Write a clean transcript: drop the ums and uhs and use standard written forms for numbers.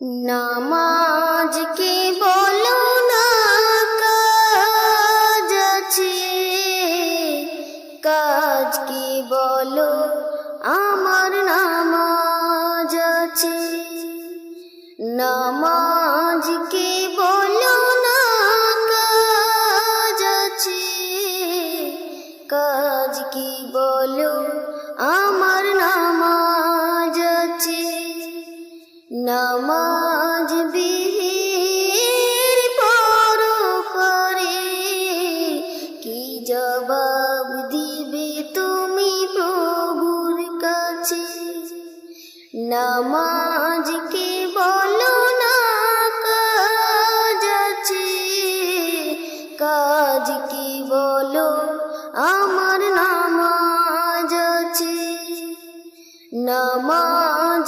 নামাজ কি বলো না কাজ আছে, কাজ কি বলো আমার নামাজ আছে। নামাজ কি বলো না কাজ আছে, কাজ কি বলো আমার নামাজ আছে। নামাজ বিহীন পরকালে কি জবাব দিবে তুমি প্রভুর কাছে। নামাজ কে